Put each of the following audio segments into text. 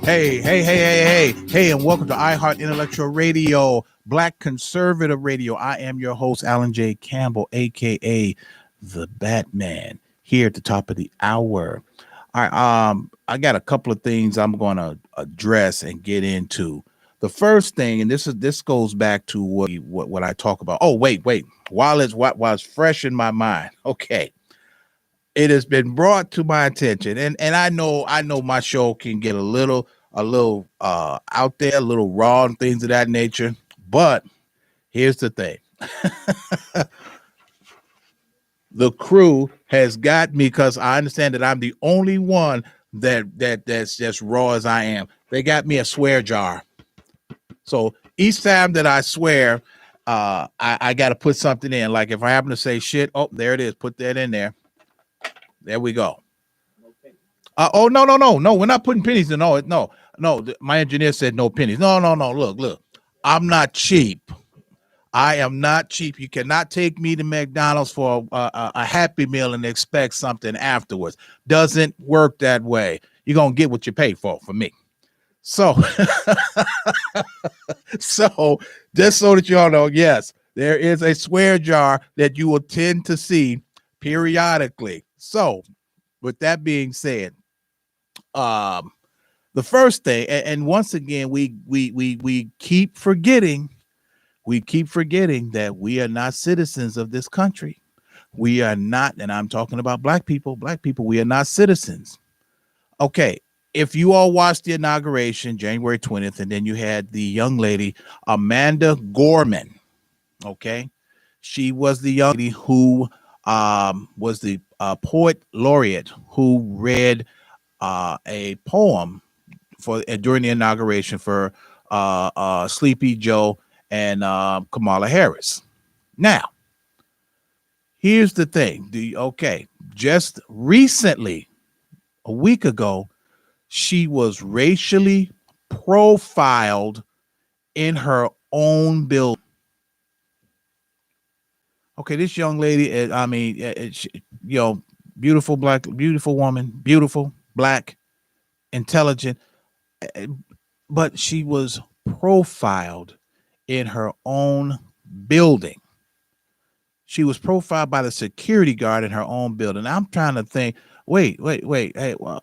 Hey, and welcome to iHeart Intellectual Radio, Black Conservative Radio. I am your host, Alan J. Campbell, aka the Batman, here at the top of the hour. I got a couple of things I'm going to address and get into. The first thing, and this goes back to what I talk about. Oh, wait, while it's fresh in my mind. Okay. It has been brought to my attention, and I know my show can get a little out there, a little raw and things of that nature. But here's the thing. The crew has got me because I understand that I'm the only one that's just raw as I am. They got me a swear jar. So each time that I swear, I got to put something in. Like if I happen to say shit, oh, there it is. Put that in there. There we go. Oh, no. We're not putting pennies in. No. My engineer said no pennies. No. Look. I'm not cheap. I am not cheap. You cannot take me to McDonald's for a Happy Meal and expect something afterwards. Doesn't work that way. You're going to get what you pay for me. So, so just so that y'all know, yes, there is a swear jar that you will tend to see periodically. So, with that being said, the first thing, and once again, we keep forgetting that we are not citizens of this country. We are not, and I'm talking about black people, we are not citizens. Okay, if you all watched the inauguration, January 20th, and then you had the young lady, Amanda Gorman, okay? She was the young lady who was the poet laureate who read a poem during the inauguration for Sleepy Joe and Kamala Harris. Now, here's the thing. Just recently, a week ago, she was racially profiled in her own building. Okay, this young lady, beautiful woman, beautiful, black, intelligent, but she was profiled in her own building. She was profiled by the security guard in her own building. I'm trying to think, wait. Hey, well,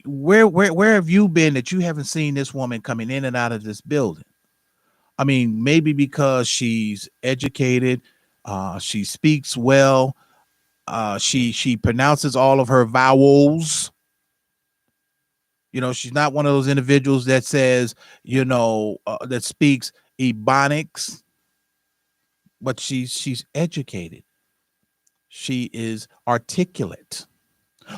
where have you been that you haven't seen this woman coming in and out of this building? I mean, maybe because she's educated, she speaks well, she pronounces all of her vowels. You know, she's not one of those individuals that says, that speaks Ebonics, but she's educated. She is articulate.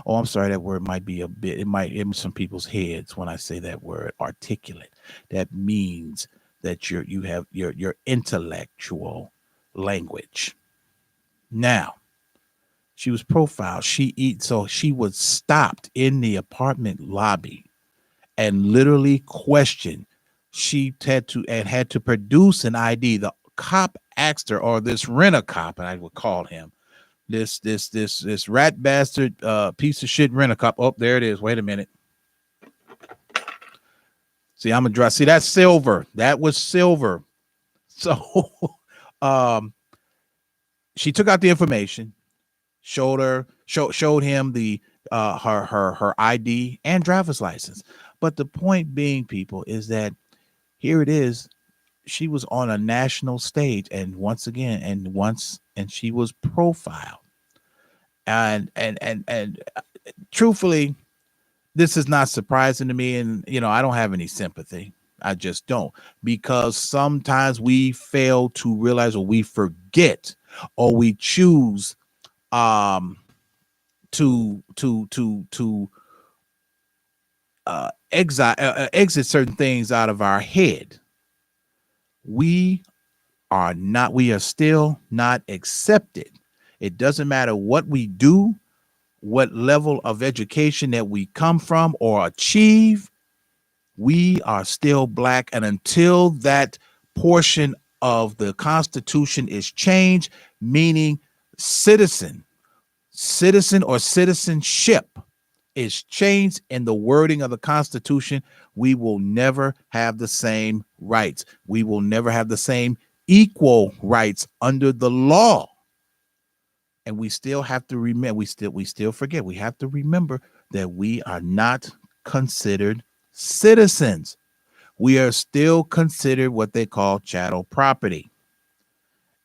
Oh, I'm sorry. That word might be it might in some people's heads when I say that word, articulate. That means that you have your intellectual language. Now, she was profiled. So she was stopped in the apartment lobby and literally questioned. She had to produce an ID. The cop asked her, or this rent-a-cop, and I would call him this rat bastard piece of shit rent-a-cop. Oh, there it is. Wait a minute. See, I'm gonna draw. See, that's silver. That was silver. So, she took out the information, showed him the her ID and driver's license. But the point being, people, is that here it is. She was on a national stage, and she was profiled. And truthfully, this is not surprising to me. And, I don't have any sympathy. I just don't, because sometimes we fail to realize, or we forget, or we choose to exit certain things out of our head. We are still not accepted. It doesn't matter what we do, what level of education that we come from or achieve. We are still black. And until that portion of the Constitution is changed, meaning citizen or citizenship, is changed in the wording of the Constitution, we will never have the same rights. We will never have the same equal rights under the law. And we still have to remember, we still forget, we have to remember that we are not considered citizens. We are still considered what they call chattel property.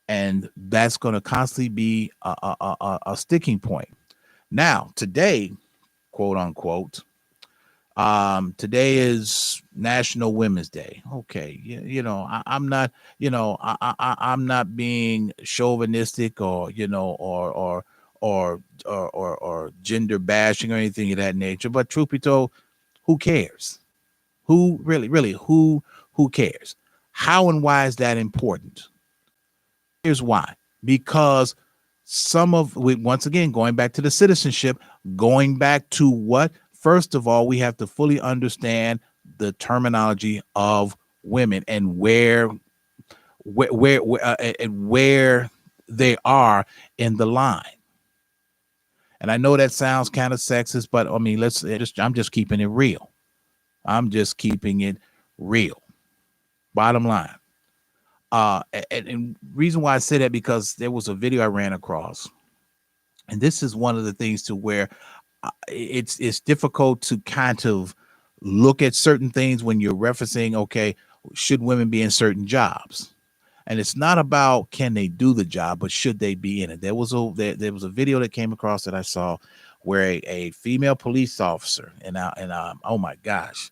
And that's going to constantly be a sticking point. Now, today, quote unquote, today is National Women's Day. Okay, I'm not, I'm not being chauvinistic or or gender bashing or anything of that nature. But truth be told, who cares? Who really, who cares? How and why is that important? Here's why. Because once again, going back to the citizenship, going back to what? First of all, we have to fully understand the terminology of women and where they are in the line. And I know that sounds kind of sexist, but I mean, I'm just keeping it real. I'm just keeping it real. Bottom line. And reason why I say that, because there was a video I ran across, and this is one of the things to where it's difficult to kind of look at certain things when you're referencing, okay, should women be in certain jobs? And it's not about can they do the job, but should they be in it? There was a video that came across that I saw where a female police officer, and oh my gosh,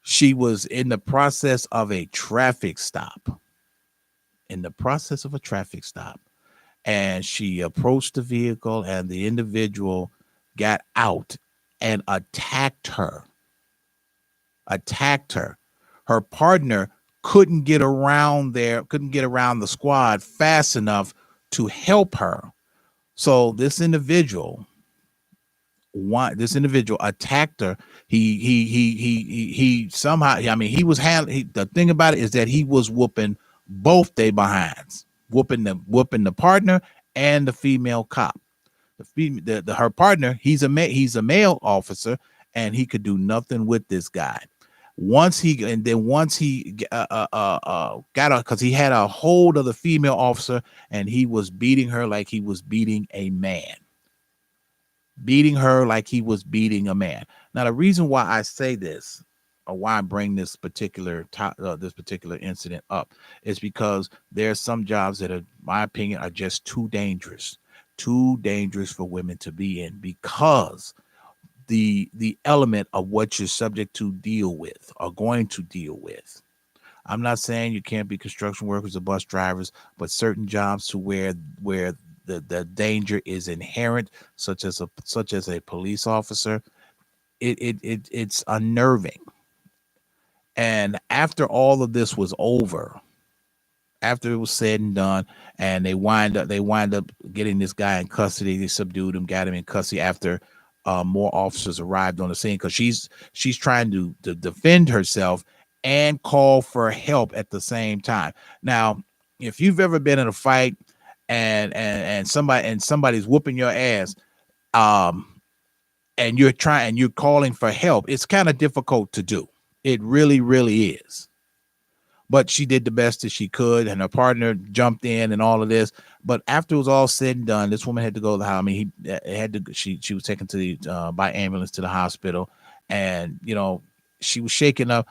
she was in the process of a traffic stop. And she approached the vehicle, and the individual got out and attacked her. Her partner couldn't get around the squad fast enough to help her. So this individual attacked her. He somehow, I mean, the thing about it is that he was whooping both their behinds, whooping the partner and the female cop. Her partner, he's a male officer, and he could do nothing with this guy. Once he got out, because he had a hold of the female officer, and he was beating her like he was beating a man. Now, the reason why I say this, or why I bring this particular incident up, is because there are some jobs that, in my opinion, are just too dangerous for women to be in, because the element of what you're subject to going to deal with. I'm not saying you can't be construction workers or bus drivers, but certain jobs to where the danger is inherent, such as a police officer, it's unnerving. And after all of this was over, after it was said and done, and they wind up getting this guy in custody. They subdued him, got him in custody after more officers arrived on the scene, because she's trying to defend herself and call for help at the same time. Now, if you've ever been in a fight and somebody's whooping your ass, and you're calling for help, it's kind of difficult to do. It really, really is. But she did the best that she could, and her partner jumped in and all of this. But after it was all said and done, this woman had to go to the house. I mean, she was taken by ambulance to the hospital, and she was shaken up,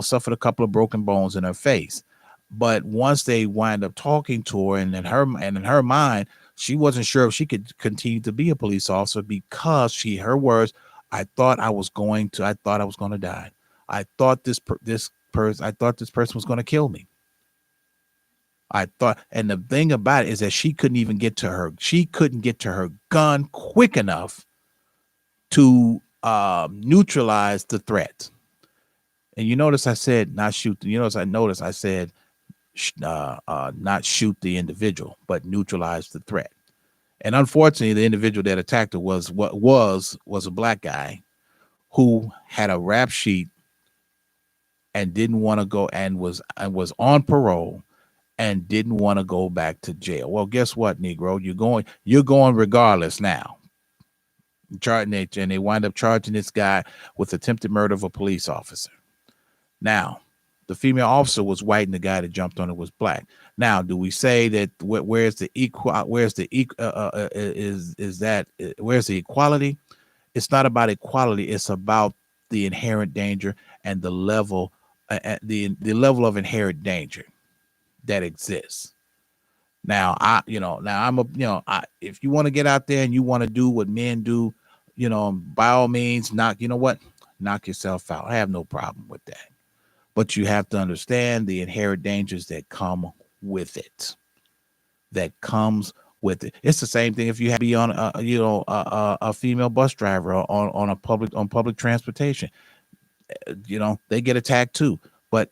suffered a couple of broken bones in her face. But once they wind up talking to her, and in her mind, she wasn't sure if she could continue to be a police officer, because her words, I thought I was going to die. I thought this person was going to kill me. And the thing about it is that she couldn't get to her gun quick enough to neutralize the threat. And you notice I said not shoot. I said not shoot the individual, but neutralize the threat. And unfortunately, the individual that attacked her was a black guy who had a rap sheet and didn't want to go, and was on parole and didn't want to go back to jail. Well, guess what, Negro? You're going regardless now. And they wind up charging this guy with attempted murder of a police officer. Now, the female officer was white and the guy that jumped on it was black. Now, do we say that where's the equal? Where's the is that where's the equality? It's not about equality. It's about the inherent danger and the level, the level of inherent danger that exists. Now, if you want to get out there and you want to do what men do, by all means, knock yourself out. I have no problem with that. But you have to understand the inherent dangers that come with it. It's the same thing if you have to be on a female bus driver on public transportation. They get attacked too. But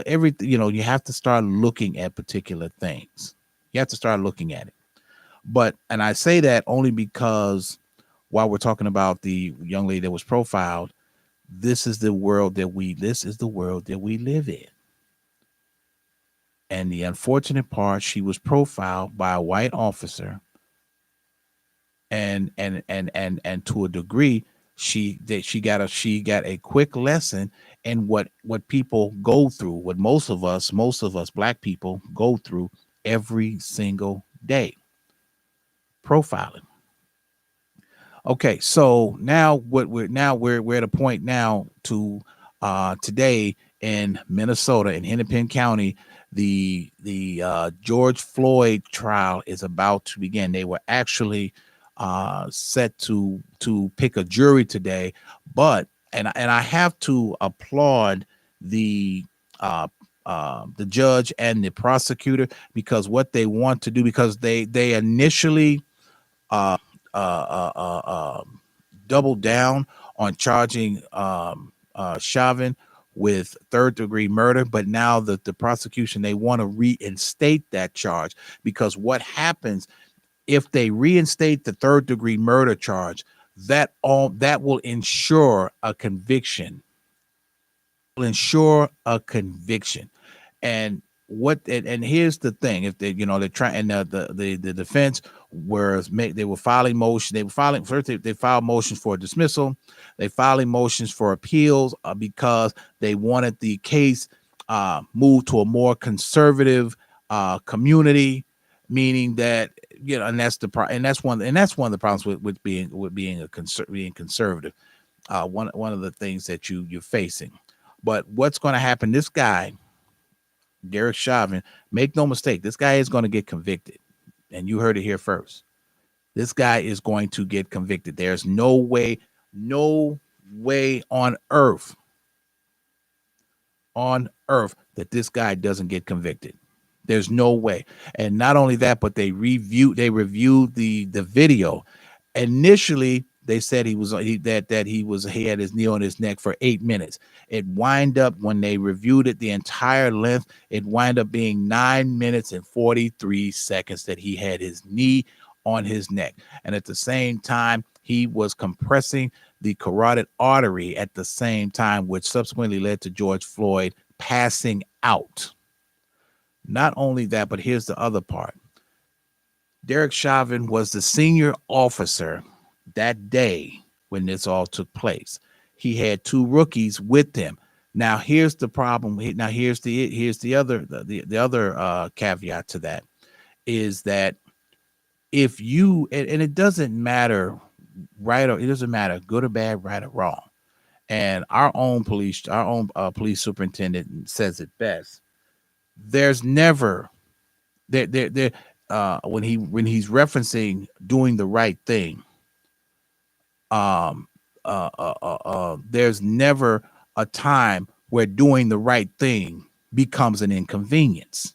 everything. You have to start looking at particular things. You have to start looking at it. And I say that only because while we're talking about the young lady that was profiled, this is the world that we live in. And the unfortunate part, she was profiled by a white officer, and to a degree, she got a quick lesson in what people go through, what most of us black people go through every single day. Profiling. Okay, so now we're at a point now to today in Minnesota, in Hennepin County, the George Floyd trial is about to begin. They were actually set to pick a jury today, but I have to applaud the judge and the prosecutor, because what they want to do, because they initially doubled down on charging Chauvin with third-degree murder, but now the prosecution, they want to reinstate that charge, because what happens if they reinstate the third-degree murder charge, that will ensure a conviction. And here's the thing: if they're trying, and the defense they were filing motions. They filed motions for dismissal. They filing motions for appeals because they wanted the case moved to a more conservative community, meaning that and that's one of the problems with being conservative. One of the things that you're facing. But what's going to happen? This guy, Derek Chauvin, make no mistake, this guy is going to get convicted. And you heard it here first. This guy is going to get convicted. There's no way on earth that this guy doesn't get convicted. There's no way. And not only that, but they reviewed the video. Initially, they said he had his knee on his neck for 8 minutes. It wind up, when they reviewed it, the entire length, it wind up being 9 minutes and 43 seconds that he had his knee on his neck. And at the same time, he was compressing the carotid artery at the same time, which subsequently led to George Floyd passing out. Not only that, but here's the other part. Derek Chauvin was the senior officer that day when this all took place. He had two rookies with him. Now here's the problem. Now here's the other caveat to that, is that if you and it doesn't matter it doesn't matter good or bad, right or wrong. And our own police superintendent says it best. There's never when he's referencing doing the right thing. There's never a time where doing the right thing becomes an inconvenience.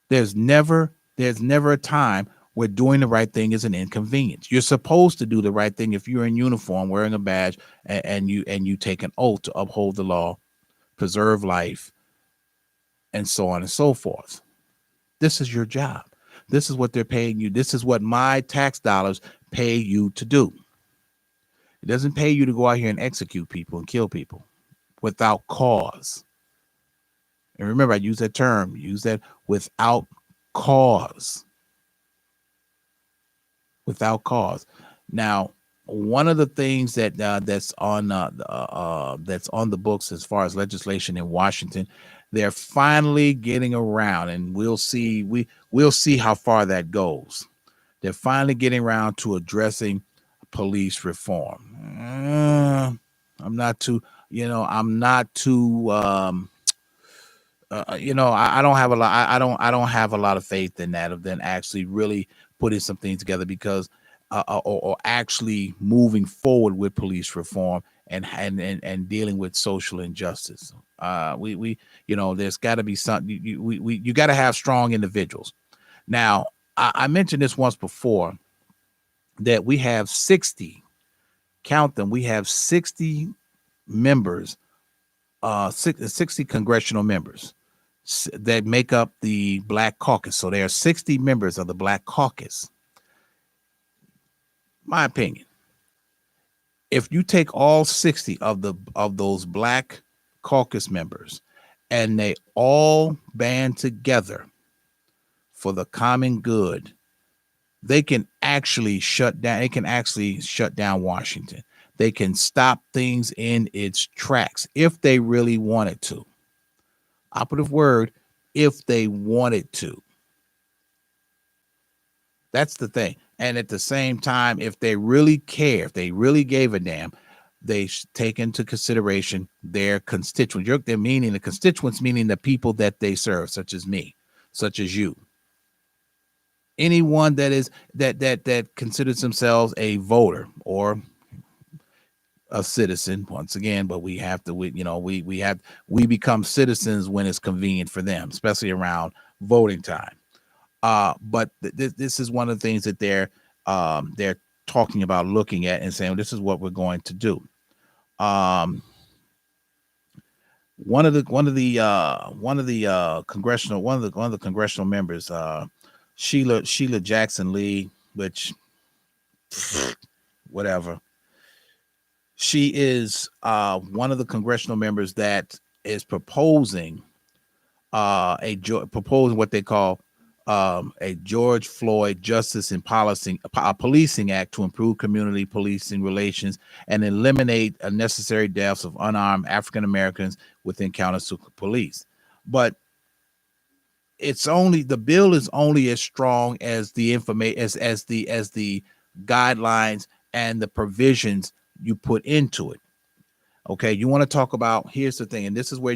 There's never a time where doing the right thing is an inconvenience. You're supposed to do the right thing if you're in uniform, wearing a badge, and you take an oath to uphold the law, preserve life, and so on and so forth. This is your job. This is what they're paying you. This is what my tax dollars pay you to do. It doesn't pay you to go out here and execute people and kill people without cause. And remember, I use that term, without cause. without cause. Now, one of the things that that's on the books as far as legislation in Washington, they're finally getting around, and we'll see how far that goes. They're finally getting around to addressing police reform. I'm not too, I'm not too. I don't have a lot. I don't have a lot of faith in that of then actually really putting some things together because, or actually moving forward with police reform and dealing with social injustice. There's got to be something. You got to have strong individuals. Now, I mentioned this once before that we have 60. Count them. We have 60 members, 60 congressional members that make up the Black Caucus. So there are 60 members of the Black Caucus. My opinion, if you take all 60 of those Black Caucus members and they all band together for the common good, they can actually shut down Washington. They can stop things in its tracks if they really wanted to. Operative word, if they wanted to. That's the thing. And at the same time, if they really care, if they really gave a damn, they take into consideration their constituents. They're meaning the constituents, meaning the people that they serve, such as me, such as you. Anyone that is that considers themselves a voter or a citizen, once again, but we have to, we become citizens when it's convenient for them, especially around voting time. But this is one of the things that they're talking about, looking at and saying, this is what we're going to do. One of the congressional members, Sheila Jackson Lee, which whatever. She is one of the congressional members that is proposing what they call a George Floyd Justice and Policing Act to improve community policing relations and eliminate unnecessary deaths of unarmed African Americans with encounters with police. But the bill is only as strong as the information as the guidelines and the provisions you put into it. Okay, you want to talk about, here's the thing, and this is where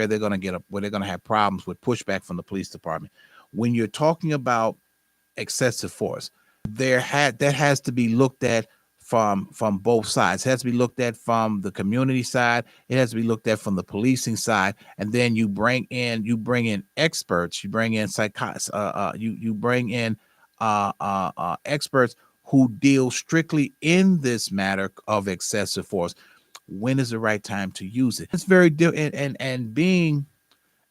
they're going to have problems with pushback from the police department. When you're talking about excessive force, that has to be looked at from both sides. It has to be looked at from the community side. It has to be looked at from the policing side, and then you bring in experts. You bring in psychiatrists. You bring in experts who deal strictly in this matter of excessive force. When is the right time to use it? It's very different, and being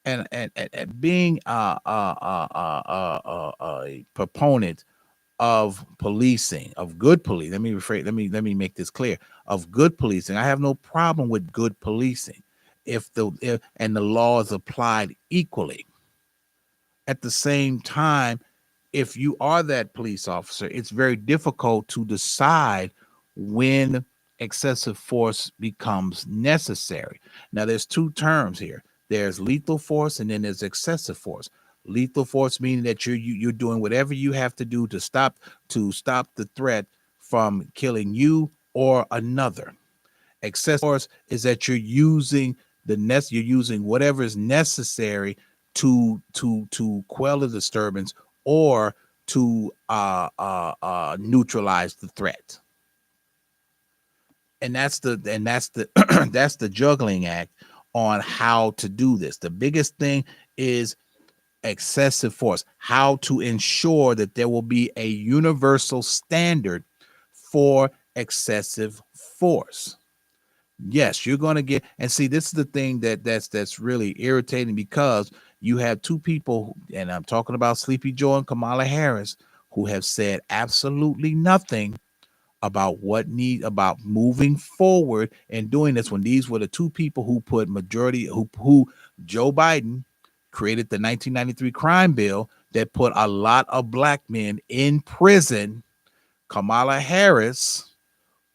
a proponent of policing, of good policing. Let me make this clear. Of good policing, I have no problem with good policing if the law is applied equally. At the same time, if you are that police officer, it's very difficult to decide when excessive force becomes necessary. Now, there's two terms here. There's lethal force and then there's excessive force. Lethal force meaning that you're doing whatever you have to do to stop the threat from killing you or another. Excessive force is that you're using whatever is necessary to quell the disturbance or to neutralize the threat. And that's the that's the juggling act on how to do this. The biggest thing is excessive force, how to ensure that there will be a universal standard for excessive force. Yes, you're going to get, and see, this is the thing that's really irritating, because you have two people, and I'm talking about Sleepy Joe and Kamala Harris, who have said absolutely nothing about about moving forward and doing this, when these were the two people who put who Joe Biden created the 1993 crime bill that put a lot of black men in prison Kamala Harris,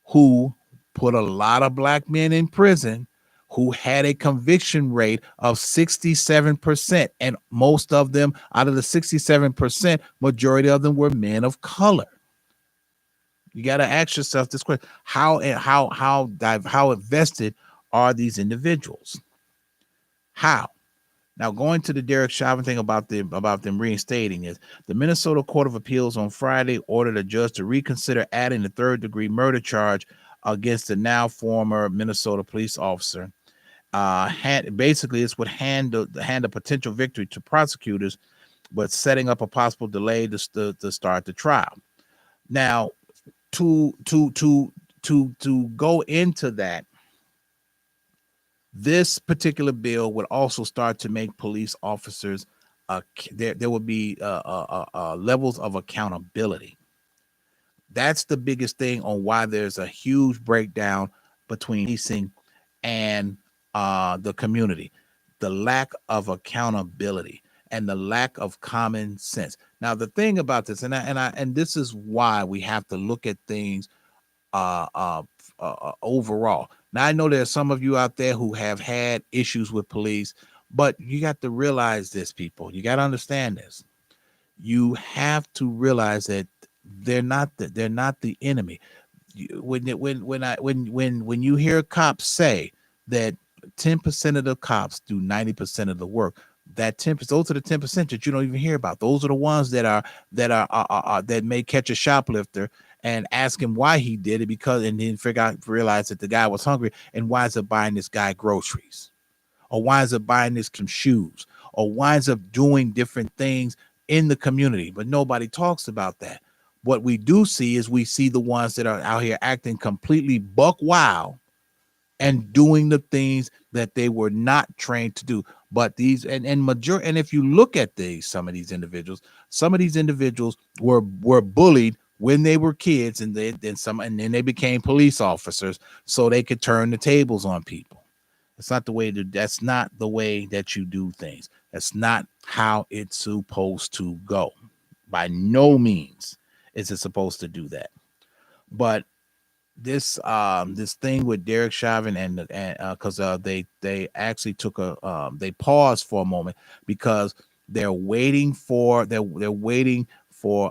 who put a lot of black men in prison, who had a conviction rate of 67%. And most of them, out of the 67%, majority of them were men of color. You got to ask yourself this question: how invested are these individuals? How? Now, going to the Derek Chauvin thing about them reinstating is the Minnesota Court of Appeals on Friday ordered a judge to reconsider adding the third-degree murder charge against the now former Minnesota police officer. Basically, this would hand a potential victory to prosecutors, but setting up a possible delay to start the trial. Now, to go into that, this particular bill would also start to make police officers there would be levels of accountability. That's the biggest thing on why there's a huge breakdown between policing and the community. The lack of accountability and the lack of common sense. Now, the thing about this, and this is why we have to look at things overall. Now, I know there's some of you out there who have had issues with police, but you got to realize this, people. You got to understand this. You have to realize that they're not the enemy. When you hear cops say that 10% of the cops do 90% of the work, that 10%, those are the 10% that you don't even hear about. Those are the ones that may catch a shoplifter and ask him why he did it, and then realize that the guy was hungry, and winds up buying this guy groceries, or winds up buying this some shoes, or winds up doing different things in the community. But nobody talks about that. What we do see is we see the ones that are out here acting completely buck wild and doing the things that they were not trained to do. But these and if you look at some of these individuals were bullied when they were kids, and then they became police officers so they could turn the tables on people. That's not the way that you do things. That's not how it's supposed to go. By no means is it supposed to do that. But this thing with Derek Chauvin and because they actually they paused for a moment because they're waiting for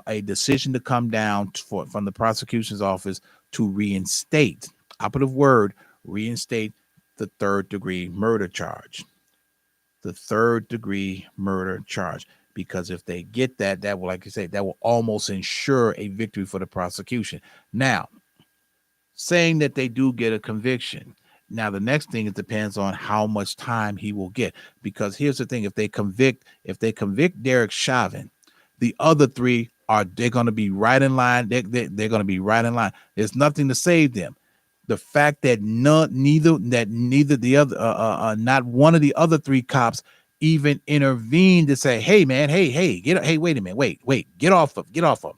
a decision to come down from the prosecution's office to reinstate, operative word, reinstate the third-degree murder charge. The third-degree murder charge. Because if they get that will, like you say, that will almost ensure a victory for the prosecution. Now, saying that they do get a conviction. Now, the next thing, it depends on how much time he will get. Because here's the thing: if they convict Derek Chauvin, the other three they're going to be right in line. They're going to be right in line. There's nothing to save them. The fact that not one of the other three cops even intervened to say, "Hey, man, hey, wait a minute, wait, get off of him.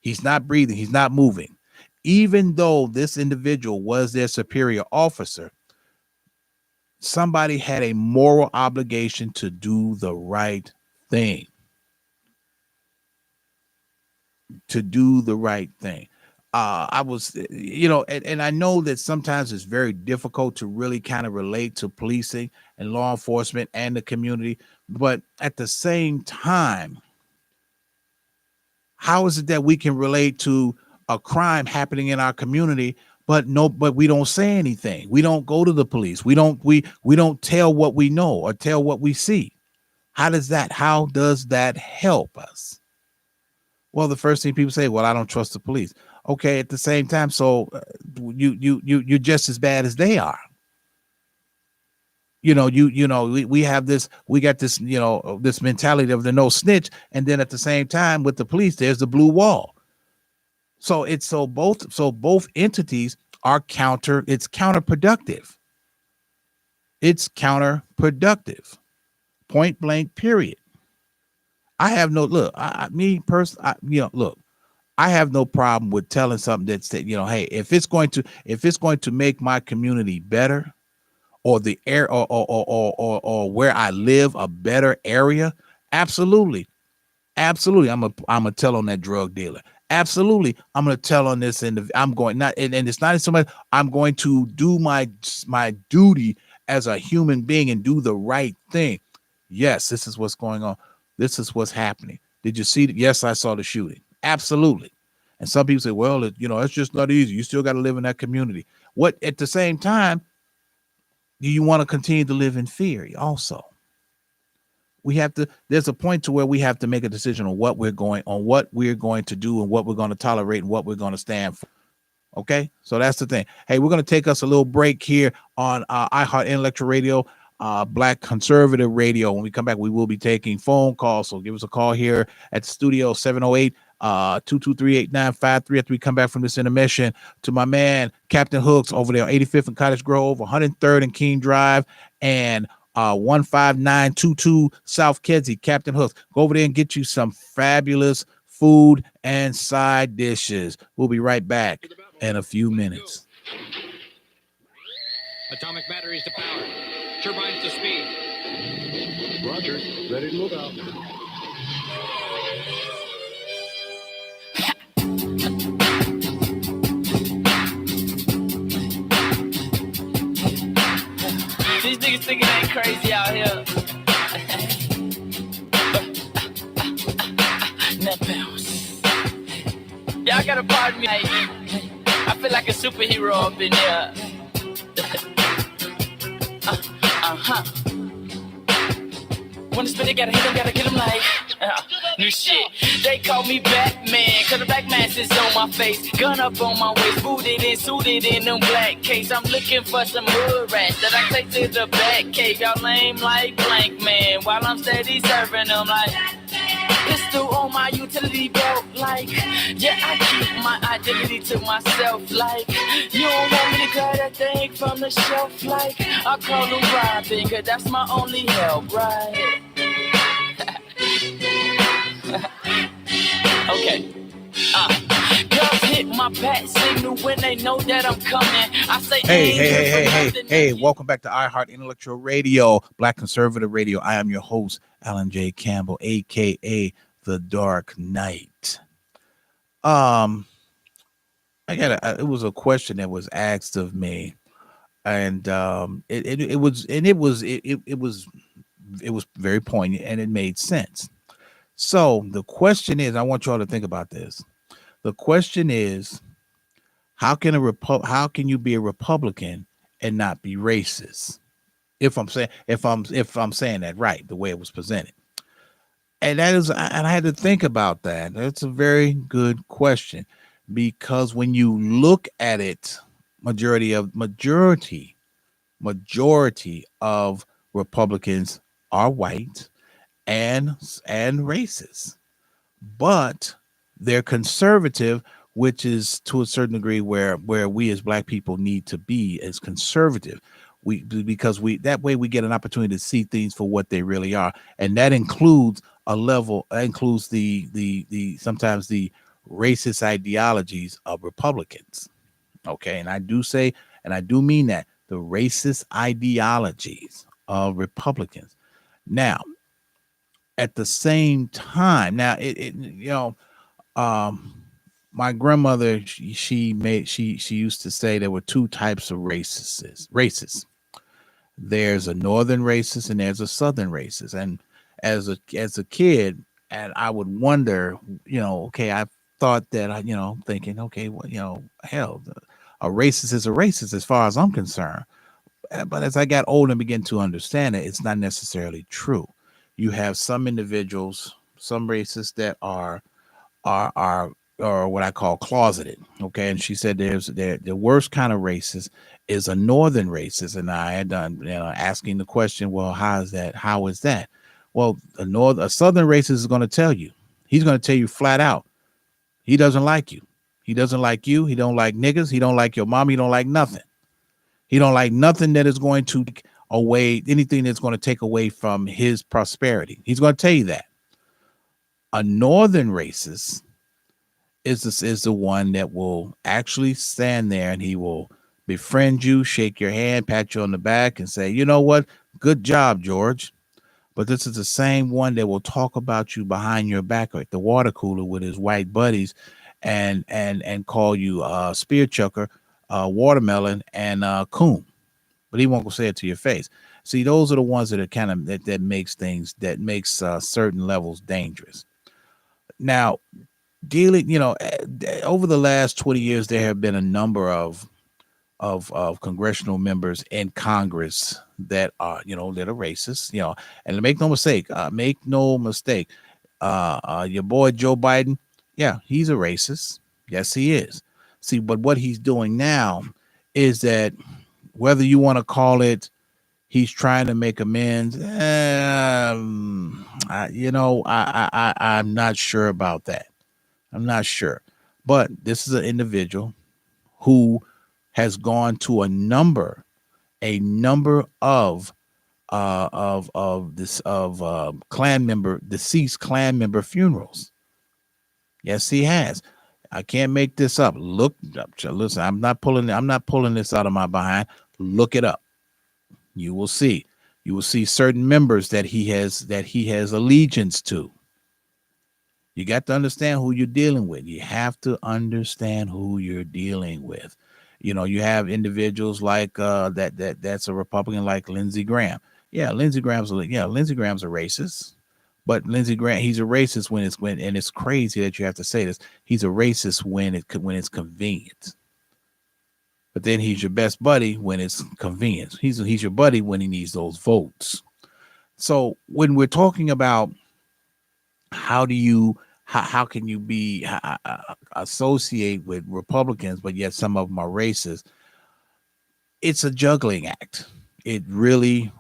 He's not breathing. He's not moving." Even though this individual was their superior officer, somebody had a moral obligation to do the right thing. I was, and I know that sometimes it's very difficult to really kind of relate to policing and law enforcement and the community. But at the same time, how is it that we can relate to a crime happening in our community, but we don't say anything? We don't go to the police. We don't tell what we know or tell what we see. How does that help us? Well, the first thing people say, well, I don't trust the police. Okay, at the same time, so you're just as bad as they are. We got this this mentality of the no snitch, and then at the same time with the police, there's the blue wall. So both entities are counterproductive. It's counterproductive. Point blank, period. I have no I have no problem with telling something that said, hey, if it's going to make my community better, or the air or where I live a better area, absolutely. I'm a tell on that drug dealer. Absolutely. I'm going to tell on this, and I'm going not, and it's not so much. I'm going to do my duty as a human being and do the right thing. Yes, this is what's going on. This is what's happening. Did you see it? Yes, I saw the shooting. Absolutely. And some people say, well, it's just not easy. You still got to live in that community. What at the same time, do you want to continue to live in fear? Also, we have to. There's a point to where we have to make a decision on what we're going to do and what we're going to tolerate and what we're going to stand for. Okay, so that's the thing. Hey, we're going to take us a little break here on iHeart Intellectual Radio, Black Conservative Radio. When we come back, we will be taking phone calls. So give us a call here at the studio, 708 223-8953 after we come back from this intermission. To my man, Captain Hooks over there on 85th and Cottage Grove, 103rd and King Drive, and 15922 South Kedzie. Captain Hooks, go over there and get you some fabulous food and side dishes. We'll be right back in a few minutes. Atomic batteries to power. Turbines to speed. Roger. Ready to move out. These niggas think it ain't crazy out here. Now bounce. Y'all gotta pardon me. I feel like a superhero up in here. When the spirit gotta hit him, gotta get him like new shit. They call me Batman, cause the black mask is on my face. Gun up on my waist, booted and suited in them black case. I'm looking for some hood rats that I take to the back cave. Y'all lame like blank man, while I'm steady serving them like pistol on my utility belt. Like, yeah, I keep my identity to myself. Like, you don't want me to grab that thing from the shelf. Like, I call them robbing, cause that's my only help, right? Okay. Girls hit my bat signal when they know that I'm coming. I say, hey, welcome back to iHeart Intellectual Radio, Black Conservative Radio. I am your host, Alan J. Campbell, aka The Dark Knight. It was a question that was asked of me, and it was very poignant and it made sense. So the question is, I want you all to think about this. The question is, how can you be a Republican and not be racist? If I'm saying that right, the way it was presented. And I had to think about that. That's a very good question, because when you look at it, majority of Republicans are white and racist, but they're conservative, which is to a certain degree where we as Black people need to be as conservative. Because that way we get an opportunity to see things for what they really are, and that includes the sometimes the racist ideologies of Republicans. Okay, and I do mean that, the racist ideologies of Republicans. Now, at the same time, my grandmother, she used to say there were two types of racists. There's a northern racist and there's a southern racist. And as a kid, and I would wonder, I thought that thinking, okay, well, hell, a racist is a racist as far as I'm concerned. But as I got older and began to understand it, it's not necessarily true. You have some individuals, some racists that are what I call closeted. Okay. And she said the worst kind of racist is a northern racist. And I had done, asking the question, well, how is that? Well, a southern racist is going to tell you. He's going to tell you flat out, he doesn't like you. He doesn't like you. He don't like niggas. He don't like your mom. He don't like nothing. He don't like nothing that is going to anything that's going to take away from his prosperity. He's going to tell you that. A northern racist is the one that will actually stand there and he will befriend you, shake your hand, pat you on the back, and say, you know what? Good job, George. But this is the same one that will talk about you behind your back or at the water cooler with his white buddies and call you spear chucker, watermelon, and coon, but he won't go say it to your face. See, those are the ones that are kind of that makes things that makes certain levels dangerous. Now, dealing, over the last 20 years, there have been a number of congressional members in Congress that are, that are racist, and make no mistake, your boy Joe Biden, yeah, he's a racist. Yes, he is. See, but what he's doing now is that whether you want to call it he's trying to make amends, I'm not sure about that. I'm not sure. But this is an individual who has gone to a number of deceased clan member funerals. Yes, he has. I can't make this up. Listen, I'm not pulling this out of my behind. Look it up. You will see. You will see certain members that he has allegiance to. You got to understand who you're dealing with. You have to understand who you're dealing with. You have individuals like that's a Republican like Lindsey Graham. Yeah, Lindsey Graham's a racist. But Lindsey Graham, he's a racist and it's crazy that you have to say this. He's a racist when it's convenient. But then he's your best buddy when it's convenient. He's your buddy when he needs those votes. So when we're talking about how can you be associate with Republicans, but yet some of them are racist? It's a juggling act. It really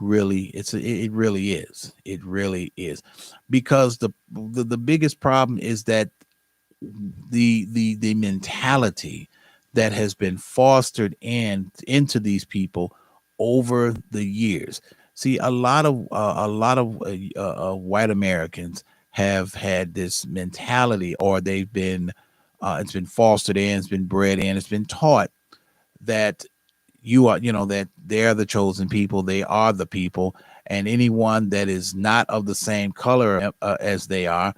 is. It really is, because the biggest problem is that the mentality that has been fostered into these people over the years. See, a lot of white Americans have had this mentality, or they've been it's been fostered in, it's been bred in, it's been taught that that they're the chosen people, they are the people, and anyone that is not of the same color as they are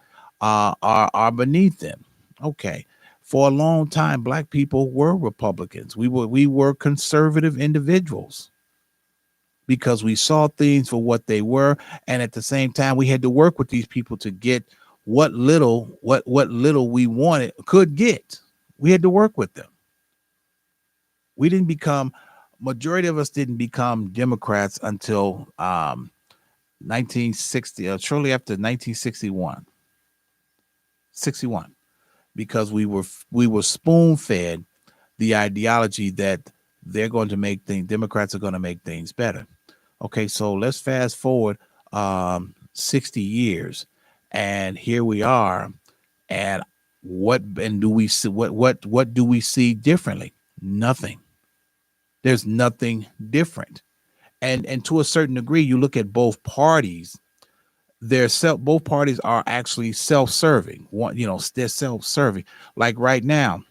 beneath them. Okay. For a long time, Black people were Republicans. We were conservative individuals because we saw things for what they were, and at the same time, we had to work with these people to get what little we could get. We had to work with them. We didn't become majority of us didn't become Democrats until 1960, shortly after 1961. 61. Because we were spoon fed the ideology that Democrats are going to make things better. Okay, so let's fast forward 60 years, and here we are. And what do we see differently? Nothing. There's nothing different. And to a certain degree, you look at both parties. Both parties are actually self-serving. They're self-serving. Like right now,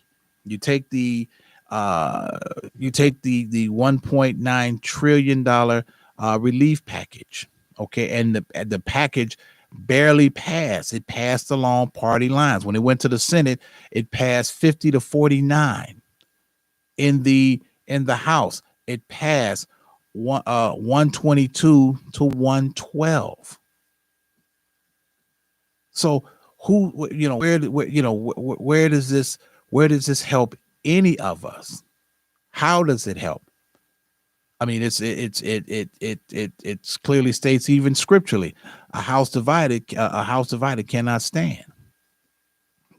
you take the 1.9 trillion dollar relief package. Okay, and the package barely passed. It passed along party lines. When it went to the Senate, it passed 50 to 49. In the House, it passed 122 to 112. So where does this help any of us? How does it help? I mean, it clearly states, even scripturally, a house divided cannot stand.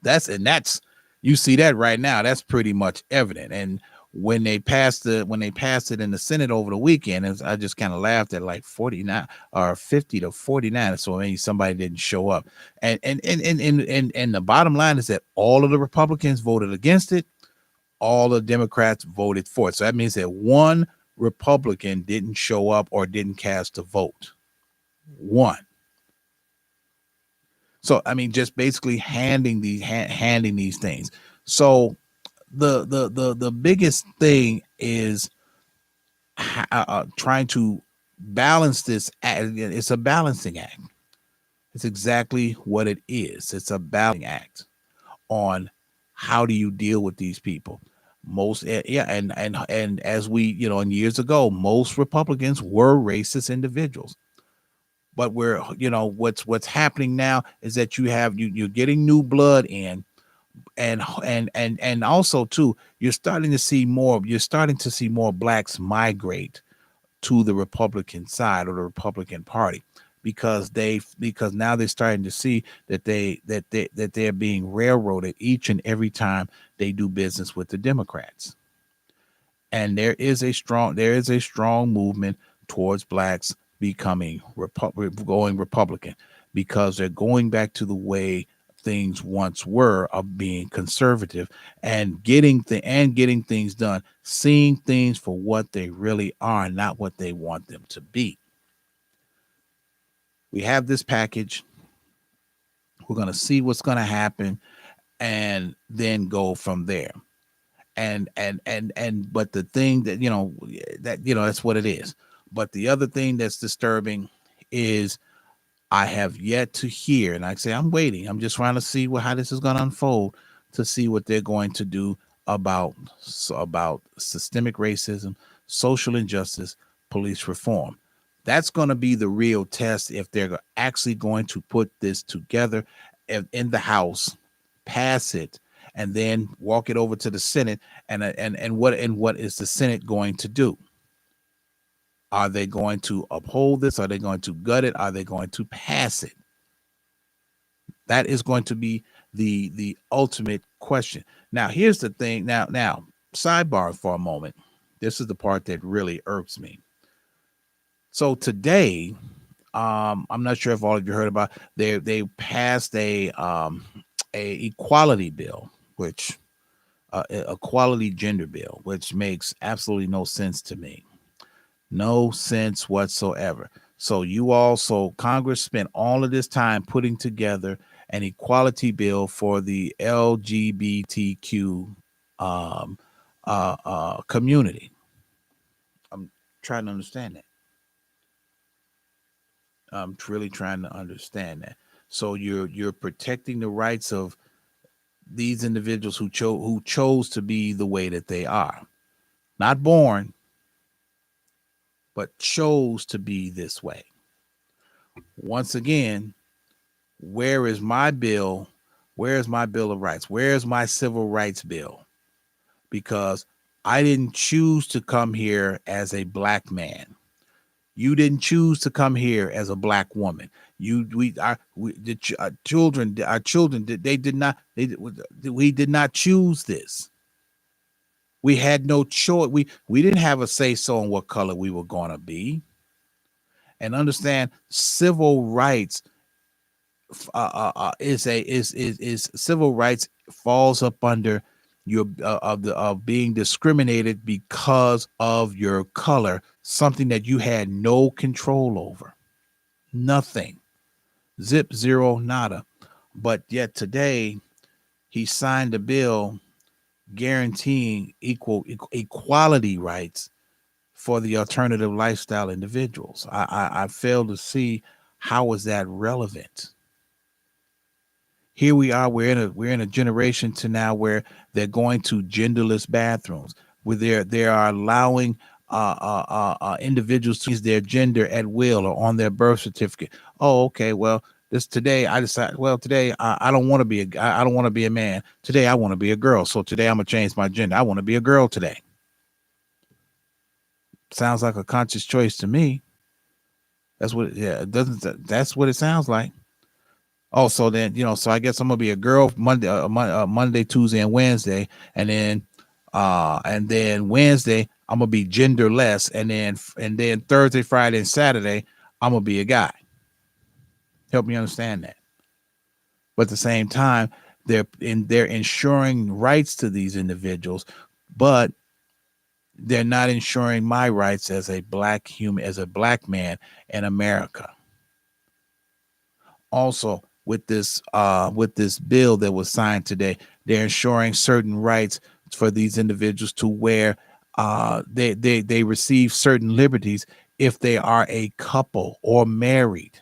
That's you see that right now. That's pretty much evident. And when they passed it in the Senate over the weekend, I just kind of laughed at like 49 or 50 to 49. So maybe somebody didn't show up. And the bottom line is that all of the Republicans voted against it. All the Democrats voted for it. So that means that one Republican didn't show up or didn't cast a vote. One. So I mean, just basically handing these things. So the biggest thing is trying to balance this. It's a balancing act. It's exactly what it is. It's a balancing act on How do you deal with these people? And as we, in years ago, most Republicans were racist individuals. But what's happening now is that you're getting new blood in, and also too, you're starting to see more blacks migrate to the Republican side or the Republican Party, because now they're starting to see that they're being railroaded each and every time they do business with the Democrats. And there is a strong movement towards blacks becoming going Republican, because they're going back to the way things once were, of being conservative and getting things done, seeing things for what they really are, not what they want them to be. We have this package. We're going to see what's going to happen and then go from there. But the thing that's what it is. But the other thing that's disturbing is I have yet to hear, and I say I'm waiting. I'm just trying to see how this is going to unfold, to see what they're going to do about systemic racism, social injustice, police reform. That's going to be the real test, if they're actually going to put this together in the House, pass it, and then walk it over to the Senate. And what is the Senate going to do? Are they going to uphold this? Are they going to gut it? Are they going to pass it? That is going to be the ultimate question. Now, here's the thing. Now, sidebar for a moment. This is the part that really irks me. So today, I'm not sure if all of you heard about, they passed a equality bill, which equality gender bill, which makes absolutely no sense to me. No sense whatsoever. So Congress spent all of this time putting together an equality bill for the LGBTQ community. I'm trying to understand that. I'm really trying to understand that. So you're protecting the rights of these individuals who chose to be the way that they are, not born, but chose to be this way. Once again, where is my bill? Where is my Bill of Rights? Where is my civil rights bill? Because I didn't choose to come here as a black man. You didn't choose to come here as a black woman. Our children, we did not choose this. We had no choice. We didn't have a say so in what color we were going to be. And understand, civil rights is civil rights falls up under your of being discriminated because of your color, something that you had no control over. Nothing. Zip, zero, nada. But yet today, he signed a bill guaranteeing equality rights for the alternative lifestyle individuals. I fail to see how is that relevant. Here we are. We're in a generation to now where they're going to genderless bathrooms, where they are allowing individuals to use their gender at will or on their birth certificate. Oh, okay. Well, today I decided. Well, today I don't want to be I don't want to be a man. Today I want to be a girl. So today I'm gonna change my gender. I want to be a girl today. Sounds like a conscious choice to me. That's what. Yeah, it doesn't. That's what it sounds like. Oh, so then, so I guess I'm gonna be a girl Monday, Tuesday, and Wednesday, and then Wednesday I'm gonna be genderless, and then Thursday, Friday, and Saturday I'm gonna be a guy. Help me understand that. But at the same time, they're ensuring rights to these individuals, but they're not ensuring my rights as a black human, as a black man in America. Also, with this bill that was signed today, they're ensuring certain rights for these individuals to where they receive certain liberties if they are a couple or married.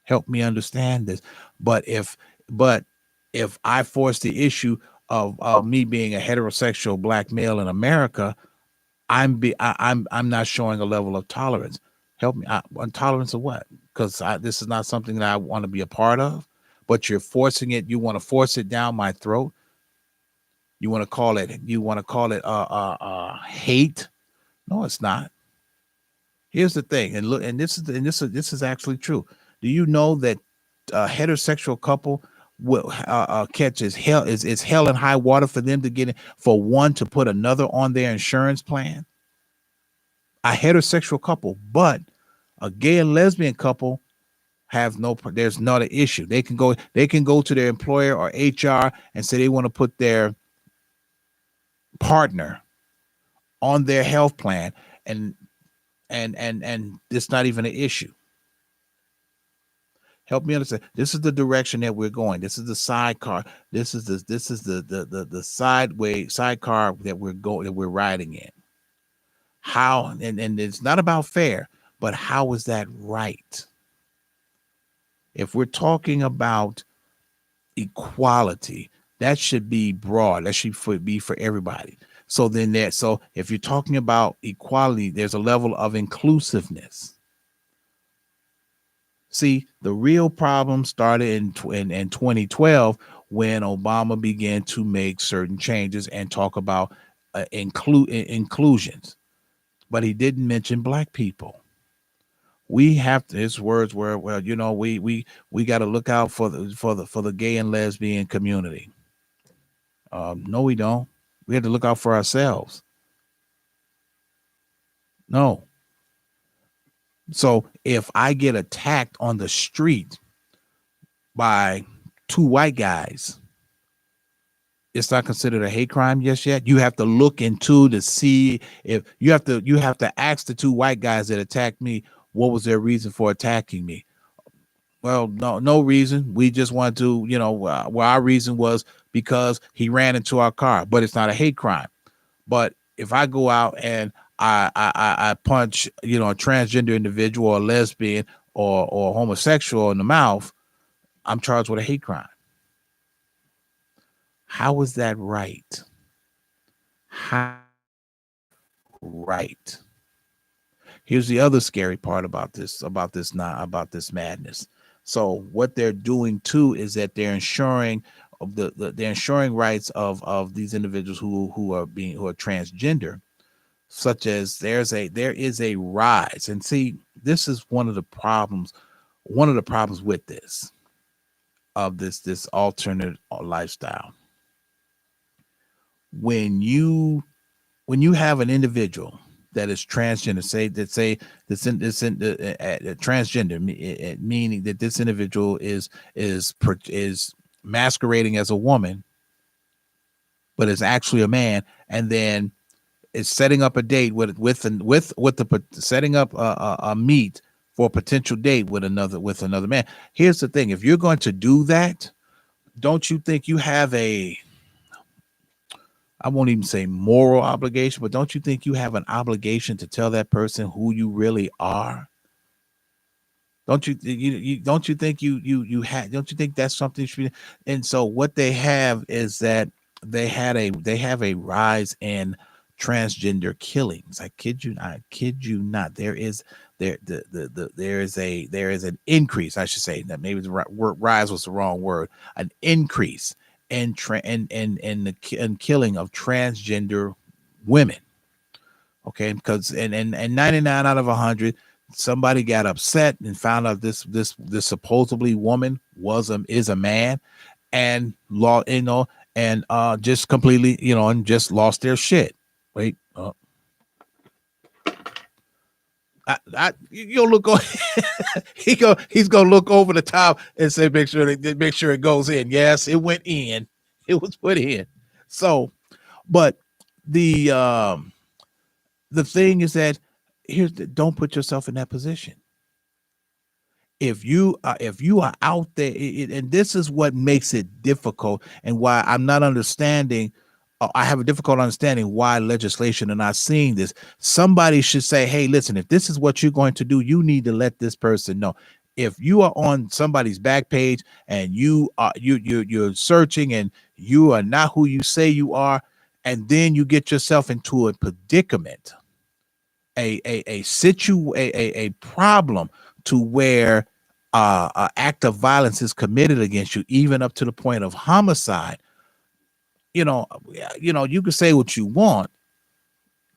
Help me understand this. But if I force the issue of me being a heterosexual black male in America, I'm not showing a level of tolerance. Help me. Tolerance of what? Because this is not something that I want to be a part of. But you're forcing it. You want to force it down my throat. You want to call it. You want to call it hate. No, it's not. Here's the thing, and look, and this is actually true. Do you know that a heterosexual couple will catches hell is hell and high water for them to get in, for one to put another on their insurance plan? A heterosexual couple, but a gay and lesbian couple there's not an issue. They can go to their employer or HR and say they want to put their partner on their health plan, and it's not even an issue. Help me understand. This is the direction that we're going. This is the sidecar. This is the sidecar that we're riding in. How and it's not about fair, but how is that right? If we're talking about equality, that should be broad. That should be for everybody. So if you're talking about equality, there's a level of inclusiveness. See, the real problem started in 2012 when Obama began to make certain changes and talk about inclusions, but he didn't mention black people. We have to, his words were, well, we got to look out for the gay and lesbian community. No, we don't. We have to look out for ourselves. No. So if I get attacked on the street by two white guys, it's not considered a hate crime just yet. You have to look into to see if you have to ask the two white guys that attacked me, what was their reason for attacking me? Well, no reason. We just wanted to, well, our reason was because he ran into our car, but it's not a hate crime. But if I go out and I punch, a transgender individual or lesbian or homosexual in the mouth, I'm charged with a hate crime. How is that right? How right? Here's the other scary part about this madness. So what they're doing too is that they're ensuring they're ensuring rights of these individuals who are transgender, such as there is a rise. And see, this is one of the problems with this alternate lifestyle. When you have an individual that is transgender, transgender, meaning that this individual is masquerading as a woman, but is actually a man, and then is setting up a date setting up a meet for a potential date with another man. Here's the thing: if you're going to do that, don't you think you have I won't even say moral obligation, but don't you think you have an obligation to tell that person who you really are? Don't you think don't you think that's something should be? And so what they have is that they have a rise in transgender killings. I kid you not. There is an increase. I should say that maybe the rise was the wrong word. An increase in killing of transgender women. Okay, because and 99 out of 100, somebody got upset and found out this supposedly woman is a man, and just completely and just lost their shit. Wait, you'll look over. He's gonna look over the top and say, make sure it goes in. Yes, it went in. It was put in. So, but the thing is that don't put yourself in that position. If you are out there, and this is what makes it difficult, and why I'm not understanding. I have a difficult understanding why legislation are not seeing this. Somebody should say, hey, listen, if this is what you're going to do, you need to let this person know. if you are on somebody's back page and you're searching and you are not who you say you are, and then you get yourself into a predicament, a problem to where an act of violence is committed against you, even up to the point of homicide. You know, you can say what you want.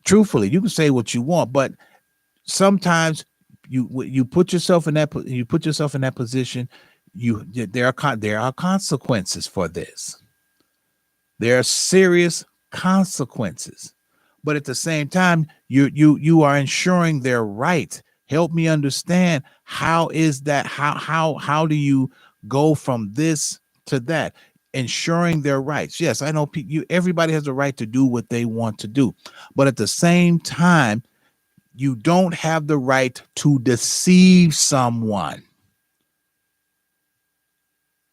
Truthfully, you can say what you want, but sometimes you put yourself in that position. There are consequences for this. There are serious consequences, but at the same time, you are ensuring their right. Help me understand, how is that? How do you go from this to that? Ensuring their rights. Yes, I know everybody has a right to do what they want to do, but at the same time, you don't have the right to deceive someone.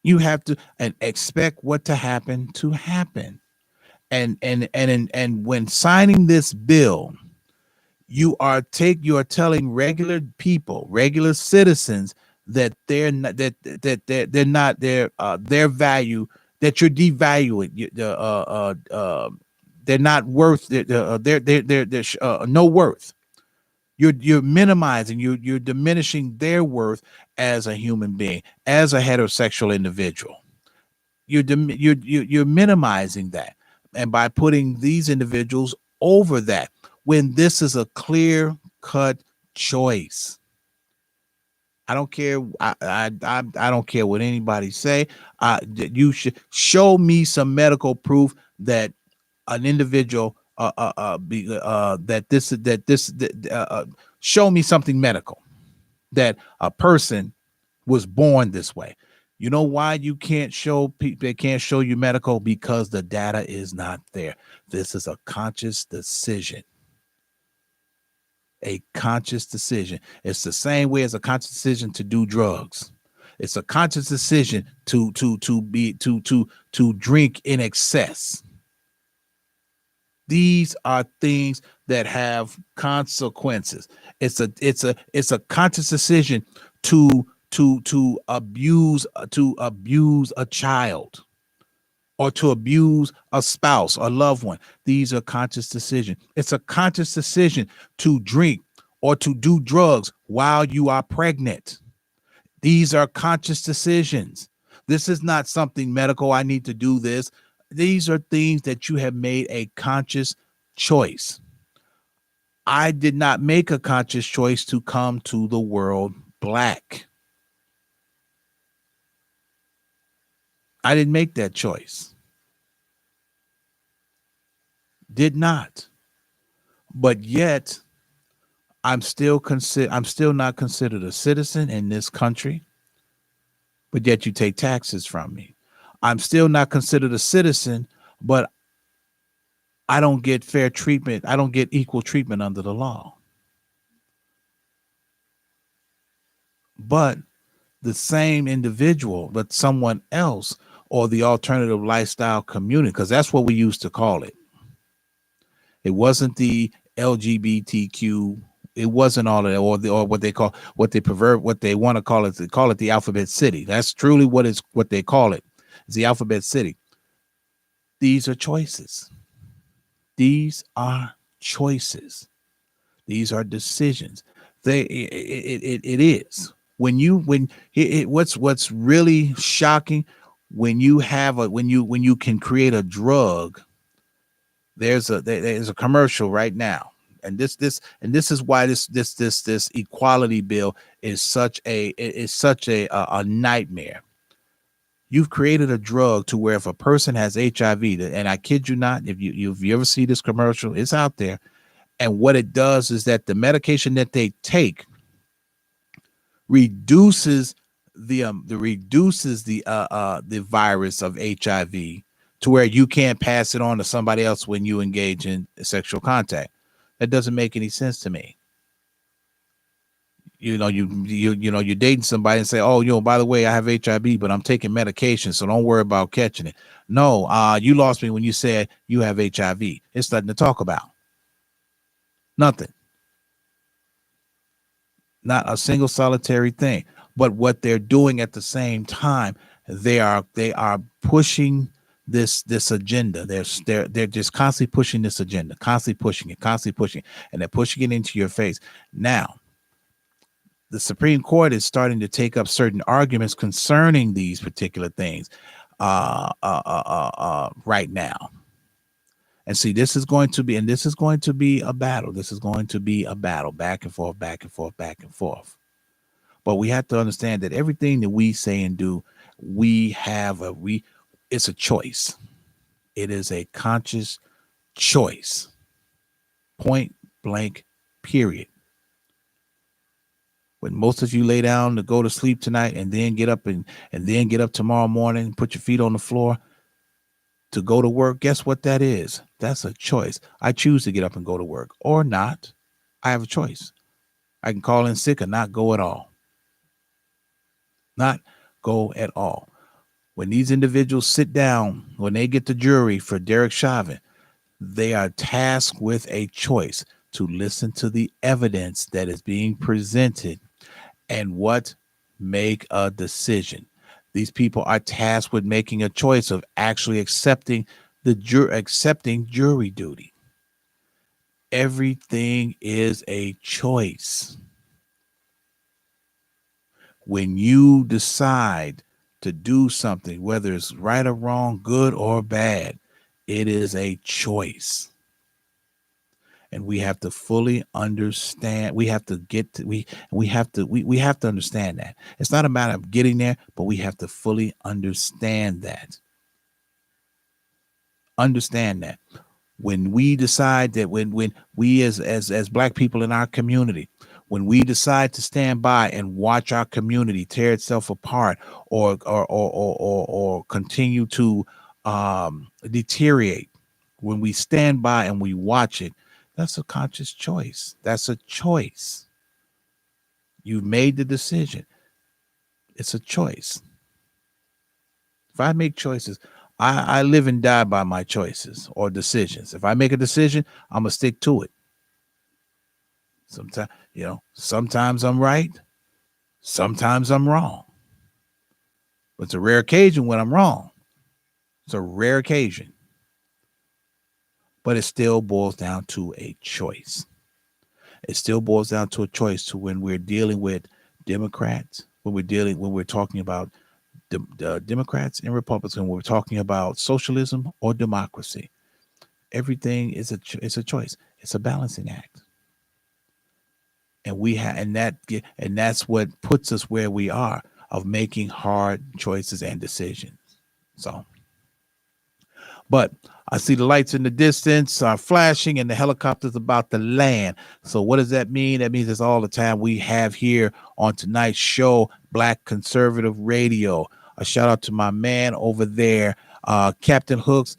You have to and expect what to happen to happen. And when signing this bill, you are telling regular people, regular citizens, that they're not they're not their value, that you're devaluing. They're not worth. They're no worth. You're minimizing, you're diminishing their worth as a human being, as a heterosexual individual. You're minimizing that, and by putting these individuals over that, when this is a clear cut choice. I don't care. I don't care what anybody say. You should show me some medical proof that an individual show me something medical that a person was born this way. You know why you can't show people? They can't show you medical, because the data is not there. This is a conscious decision. A conscious decision. It's the same way as a conscious decision to do drugs. It's a conscious decision to drink in excess. These are things that have consequences. It's a conscious decision to abuse a child, or to abuse a spouse, a loved one. These are conscious decisions. It's a conscious decision to drink or to do drugs while you are pregnant. These are conscious decisions. This is not something medical. I need to do this. These are things that you have made a conscious choice. I did not make a conscious choice to come to the world black. I didn't make that choice. Did not. But yet, I'm still not considered a citizen in this country. But yet you take taxes from me. I'm still not considered a citizen, but I don't get fair treatment. I don't get equal treatment under the law. But the same individual, but someone else, or the alternative lifestyle community, because that's what we used to call it. It wasn't the LGBTQ. It wasn't all of that, or what they want to call it. They call it the Alphabet City. That's truly what they call it. It's the Alphabet City. These are choices. These are choices. These are decisions. It is. What's really shocking, when you can create a drug. There's a commercial right now, and this is why this equality bill is such a nightmare. You've created a drug to where if a person has HIV, and I kid you not, if you ever see this commercial, it's out there. And what it does is that the medication that they take reduces the virus of HIV to where you can't pass it on to somebody else when you engage in sexual contact. That doesn't make any sense to me. You're dating somebody and say, oh, by the way, I have HIV, but I'm taking medication, so don't worry about catching it. No, you lost me when you said you have HIV. It's nothing to talk about. Nothing. Not a single solitary thing. But what they're doing at the same time, they are pushing this agenda. They're just constantly pushing this agenda, constantly pushing it, and they're pushing it into your face. Now, the Supreme Court is starting to take up certain arguments concerning these particular things right now. And see, this is going to be a battle. This is going to be a battle, back and forth, back and forth, back and forth. But we have to understand that everything that we say and do, it's a choice. It is a conscious choice. Point blank, period. When most of you lay down to go to sleep tonight and then get up and then get up tomorrow morning and put your feet on the floor to go to work, guess what that is? That's a choice. I choose to get up and go to work or not. I have a choice. I can call in sick or not go at all. Not go at all. When these individuals sit down, when they get the jury for Derek Chauvin, they are tasked with a choice to listen to the evidence that is being presented and make a decision. These people are tasked with making a choice of actually accepting jury duty. Everything is a choice. When you decide to do something, whether it's right or wrong, good or bad, it is a choice. And we have to fully understand. We have to understand that. It's not a matter of getting there, but we have to fully understand that. Understand that. When we decide that when we as Black people in our community, when we decide to stand by and watch our community tear itself apart or continue to deteriorate, when we stand by and we watch it, that's a conscious choice. That's a choice. You've made the decision. It's a choice. If I make choices, I live and die by my choices or decisions. If I make a decision, I'm gonna stick to it. Sometimes I'm right, sometimes I'm wrong. But it's a rare occasion when I'm wrong. It's a rare occasion. But it still boils down to a choice. It still boils down to a choice to when we're dealing with Democrats, when we're talking about the Democrats and Republicans, when we're talking about socialism or democracy. Everything is a choice. It's a balancing act. And that's what puts us where we are, of making hard choices and decisions. So, but I see the lights in the distance are flashing and the helicopter's about to land. So what does that mean? That means it's all the time we have here on tonight's show, Black Conservative Radio. A shout out to my man over there, Captain Hooks,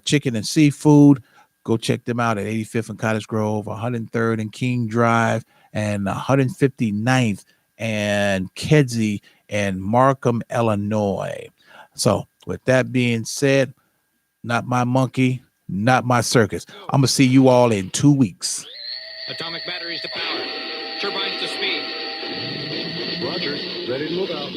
Chicken and Seafood. Go check them out at 85th and Cottage Grove, 103rd and King Drive, and 159th and Kedzie and Markham, Illinois. So with that being said, not my monkey, not my circus. I'm going to see you all in 2 weeks. Atomic batteries to power. Turbines to speed. Roger. Ready to move out.